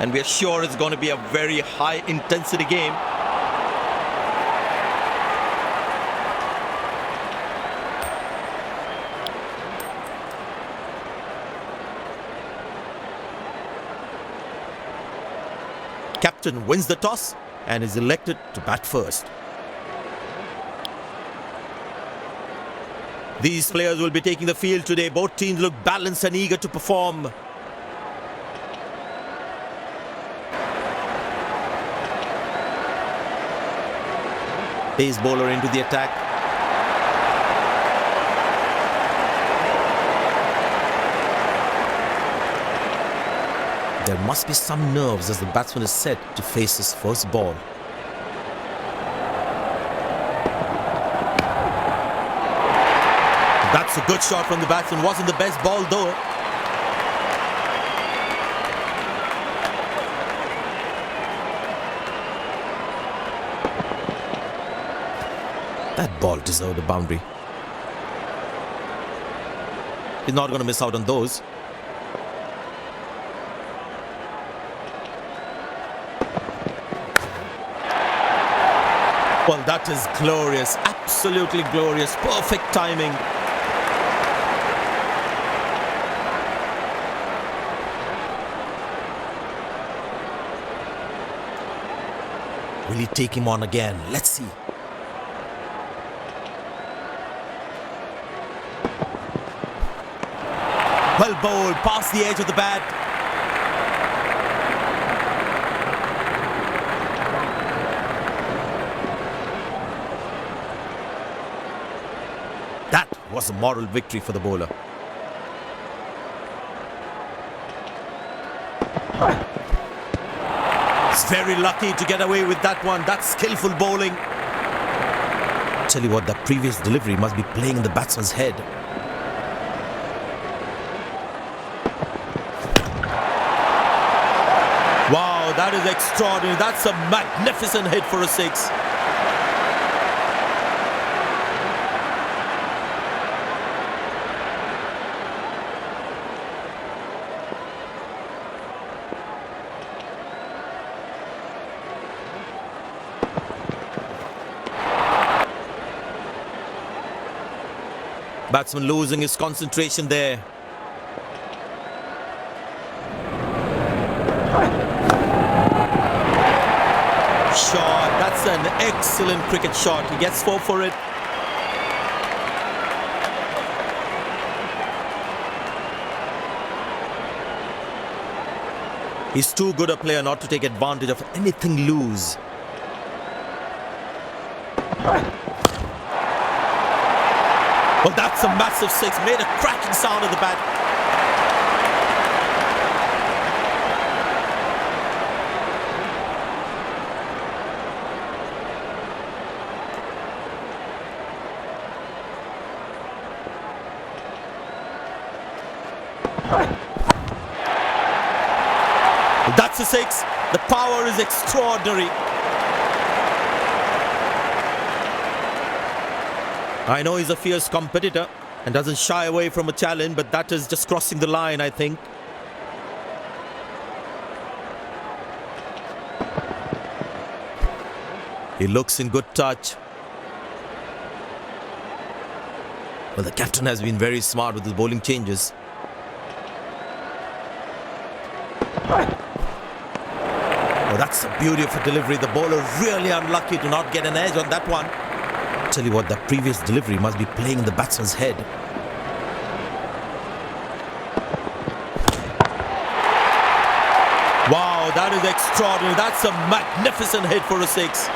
and we are sure it's going to be a very high intensity game. Captain wins the toss and is elected to bat first. These players will be taking the field today. Both teams look balanced and eager to perform. Pace bowler into the attack. There must be some nerves as the batsman is set to face his first ball. That's a good shot from the batsman. Wasn't the best ball though. That ball deserved a boundary. He's not going to miss out on those. Well, that is glorious. Absolutely glorious. Perfect timing. Will he take him on again? Let's see. Well bowled, past the edge of the bat. That was a moral victory for the bowler. He's very lucky to get away with that one. That's skillful bowling. Tell you what, that previous delivery must be playing in the batsman's head. Wow, that is extraordinary. That's a magnificent hit for a six. Batsman losing his concentration there. Shot. That's an excellent cricket shot. He gets 4 for it. He's too good a player not to take advantage of anything loose. Well, that's a massive six. Made a cracking sound of the bat. That's a six. The power is extraordinary. I know he's a fierce competitor and doesn't shy away from a challenge, but that is just crossing the line, I think. He looks in good touch. Well, the captain has been very smart with his bowling changes. Oh, that's a beautiful delivery. The bowler really unlucky to not get an edge on that one. Tell you what, that previous delivery must be playing in the batsman's head. Wow, that is extraordinary. That's a magnificent hit for a six.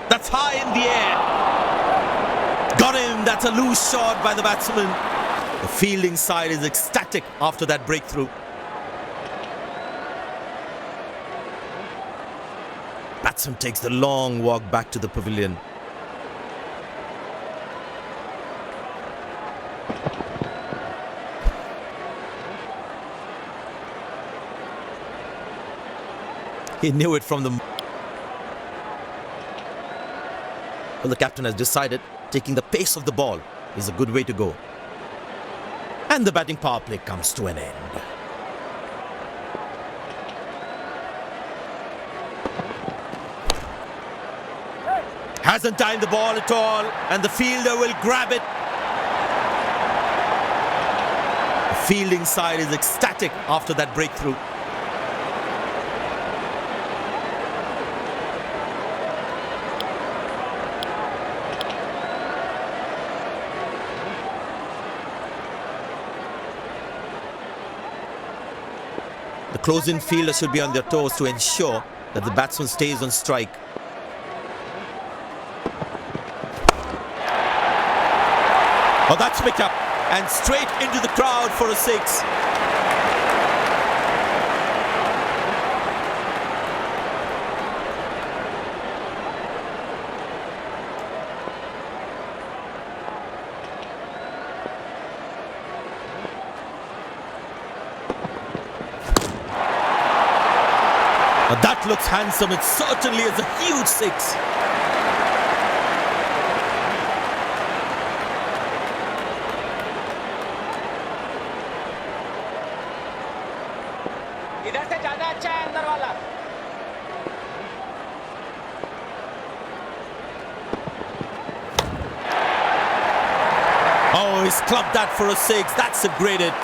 That's high in the air. Got him. That's a loose shot by the batsman. The fielding side is ecstatic after that breakthrough. Batsman takes the long walk back to the pavilion. He knew it from the... Well, the captain has decided taking the pace of the ball is a good way to go. And the batting power play comes to an end. Hasn't timed the ball at all, and the fielder will grab it. The fielding side is ecstatic after that breakthrough. The close-in fielder should be on their toes to ensure that the batsman stays on strike. Oh, that's picked up and straight into the crowd for a six. Now that looks handsome. It certainly is a huge six. Oh, he's clubbed that for a six. That's a great hit.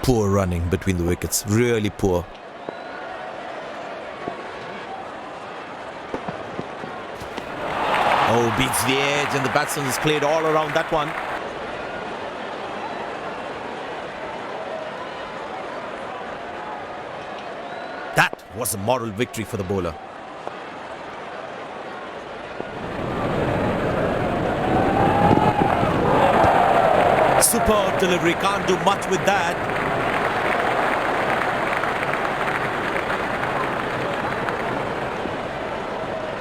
Poor running between the wickets, really poor. Oh, beats the edge, and the batsman has played all around that one. That was a moral victory for the bowler. Superb delivery, can't do much with that.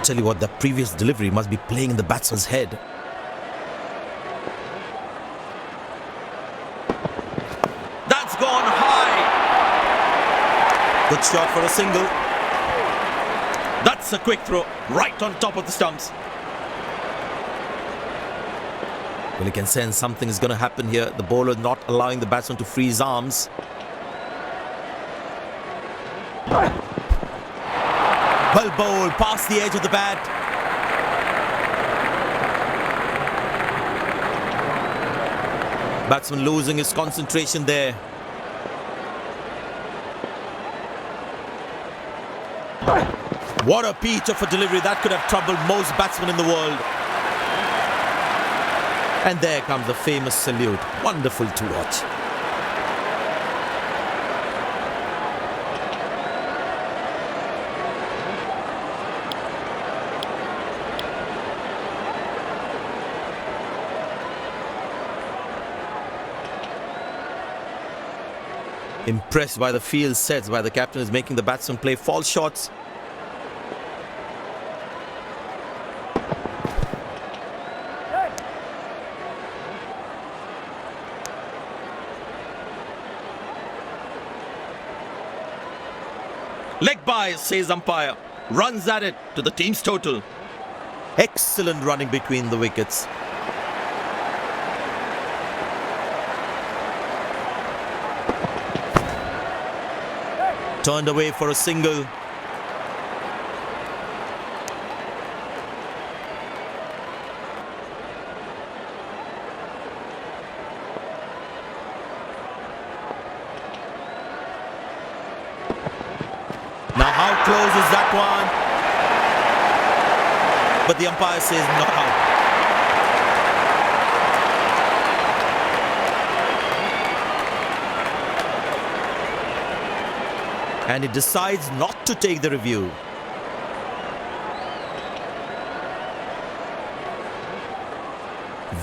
Tell you what, the previous delivery must be playing in the batsman's head. That's gone high. Good shot for a single. That's a quick throw, right on top of the stumps. Well, you can sense something is going to happen here. The bowler not allowing the batsman to free his arms. Well bowled, past the edge of the bat. Batsman losing his concentration there. What a peach of a delivery. That could have troubled most batsmen in the world. And there comes the famous salute. Wonderful to watch. Impressed by the field sets by the captain is making the batsman play false shots. Leg by, says umpire. Runs at it to the team's total. Excellent running between the wickets. Turned away for a single. Now how close is that one? But the umpire says not out. And he decides not to take the review.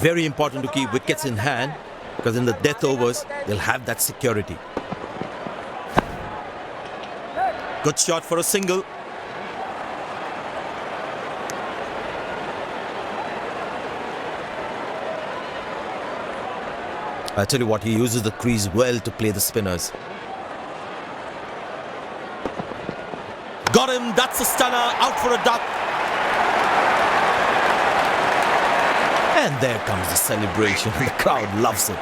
Very important to keep wickets in hand, because in the death overs, they'll have that security. Good shot for a single. I tell you what, he uses the crease well to play the spinners. Got him, that's a stunner, out for a duck. And there comes the celebration. The crowd loves it.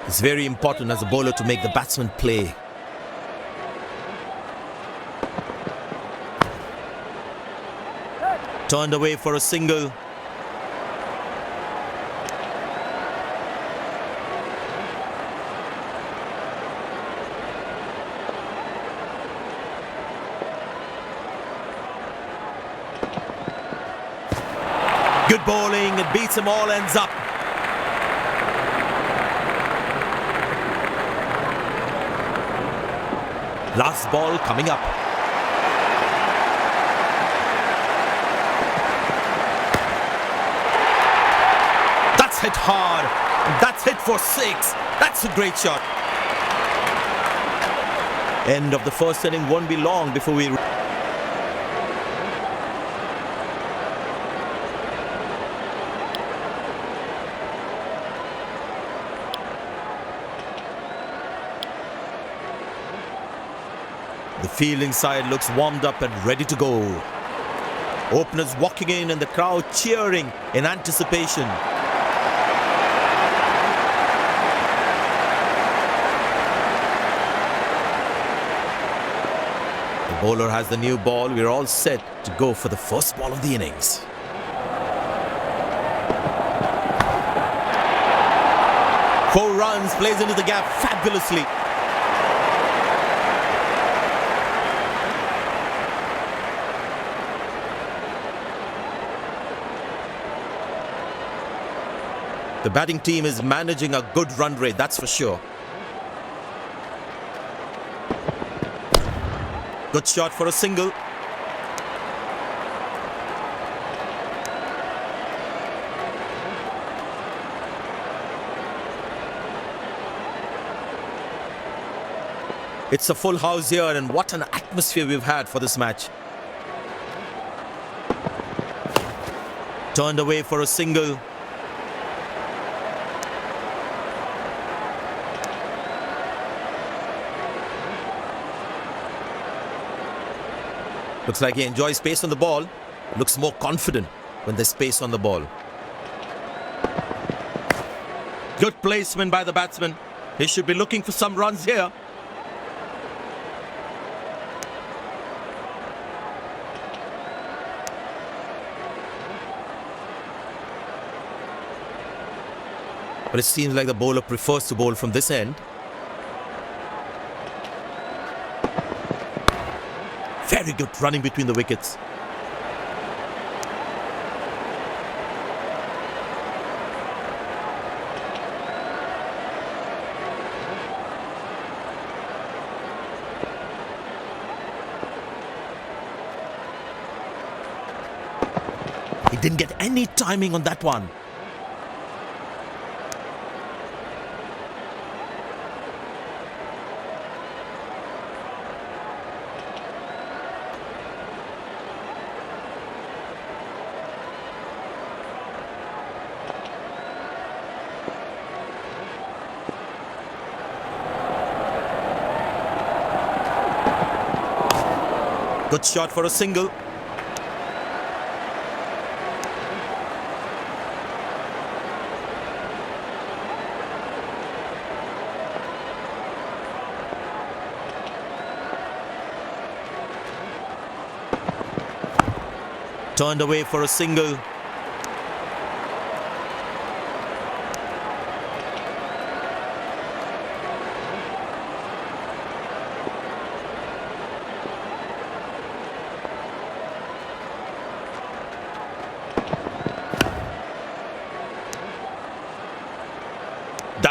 It's very important as a bowler to make the batsman play. Turned away for a single. Good bowling, it beats them all, ends up. Last ball coming up. That's hit hard. That's hit for 6. That's a great shot. End of the first inning won't be long before we... The fielding side looks warmed up and ready to go. Openers walking in and the crowd cheering in anticipation. The bowler has the new ball. We're all set to go for the first ball of the innings. Four runs, plays into the gap fabulously. The batting team is managing a good run rate, that's for sure. Good shot for a single. It's a full house here, and what an atmosphere we've had for this match. Turned away for a single. Looks like he enjoys space on the ball. Looks more confident when there's space on the ball. Good placement by the batsman. He should be looking for some runs here. But it seems like the bowler prefers to bowl from this end. Very good running between the wickets. He didn't get any timing on that one. Good shot for a single. Turned away for a single.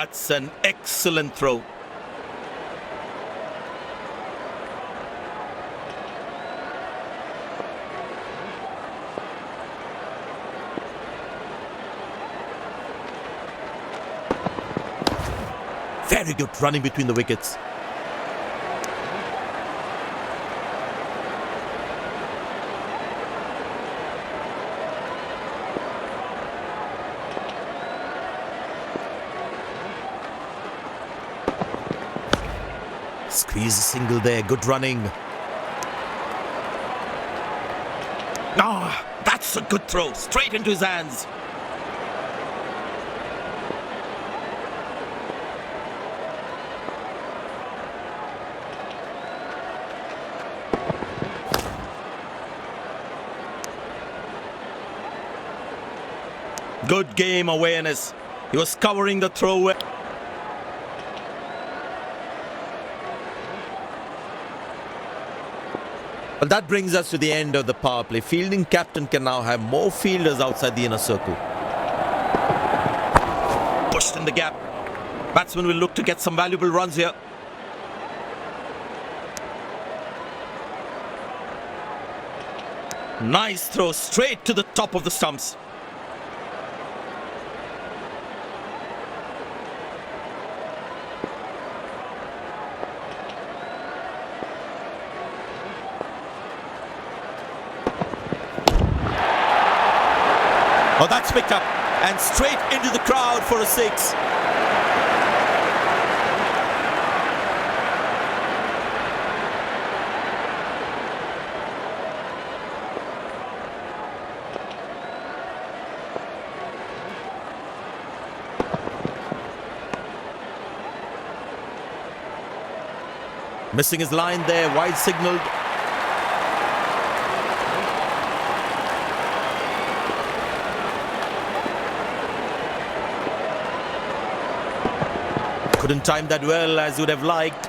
That's an excellent throw. Very good running between the wickets. Squeeze a single there, good running. That's a good throw, straight into his hands. Good game awareness. He was covering the throw well. Well, that brings us to the end of the power play. Fielding captain can now have more fielders outside the inner circle. Pushed in the gap. Batsman will look to get some valuable runs here. Nice throw straight to the top of the stumps. Oh, that's picked up and straight into the crowd for a six. Missing his line there, wide signalled. Couldn't time that well as you would have liked.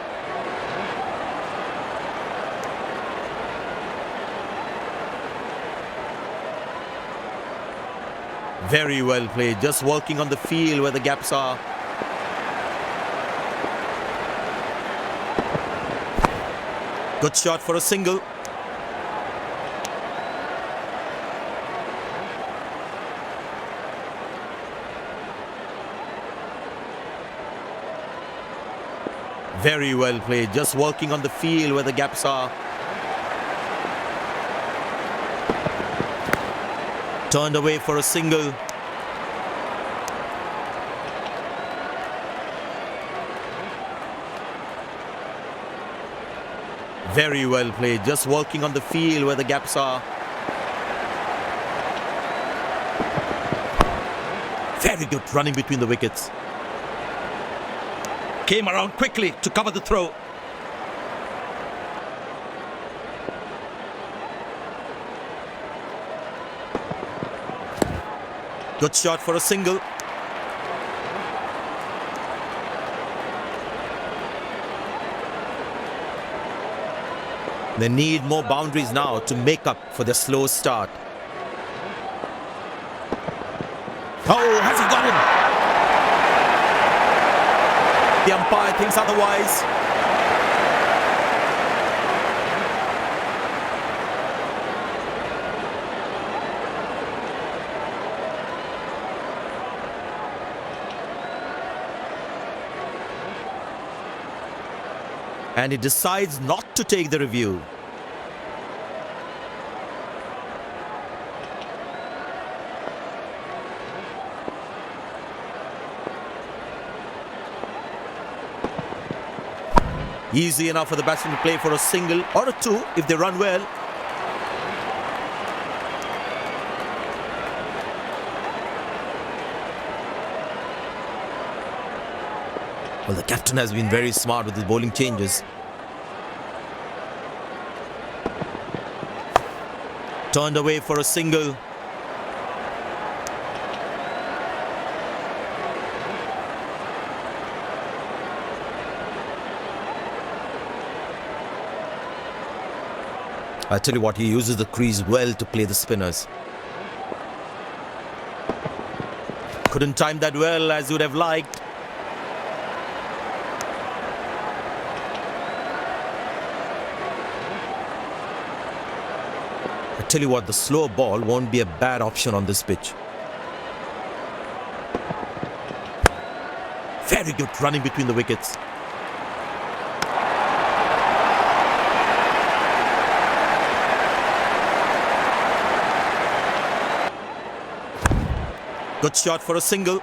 Very well played, just working on the field where the gaps are. Good shot for a single. Very well played, just working on the field where the gaps are. Turned away for a single. Very well played, just working on the field where the gaps are. Very good running between the wickets. Came around quickly to cover the throw. Good shot for a single. They need more boundaries now to make up for the slow start. Oh, has he got him? The umpire thinks otherwise. And he decides not to take the review. Easy enough for the batsman to play for a single or a two if they run well. Well, the captain has been very smart with his bowling changes. Turned away for a single. I tell you what, he uses the crease well to play the spinners. Couldn't time that well as you would have liked. Tell you what, the slow ball won't be a bad option on this pitch. Very good running between the wickets. Good shot for a single.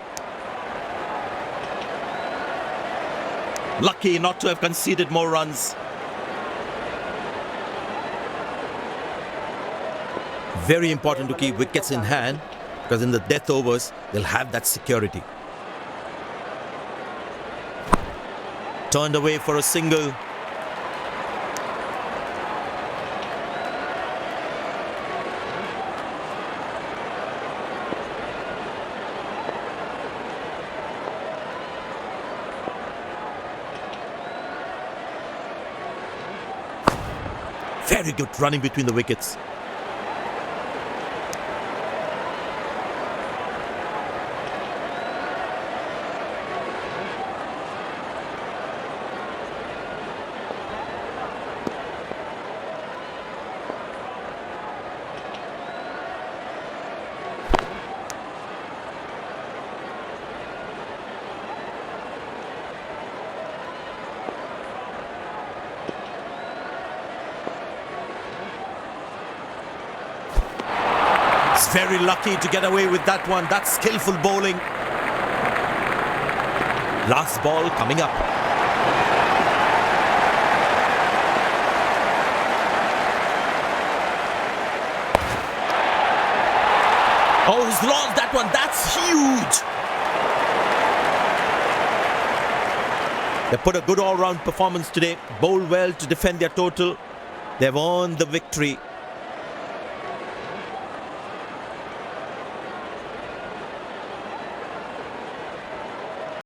Lucky not to have conceded more runs. Very important to keep wickets in hand, because in the death overs, they'll have that security. Turned away for a single. Very good running between the wickets. He's very lucky to get away with that one. That's skillful bowling. Last ball coming up. Oh, he's lost that one. That's huge. They put a good all-round performance today. Bowled well to defend their total. They've earned the victory.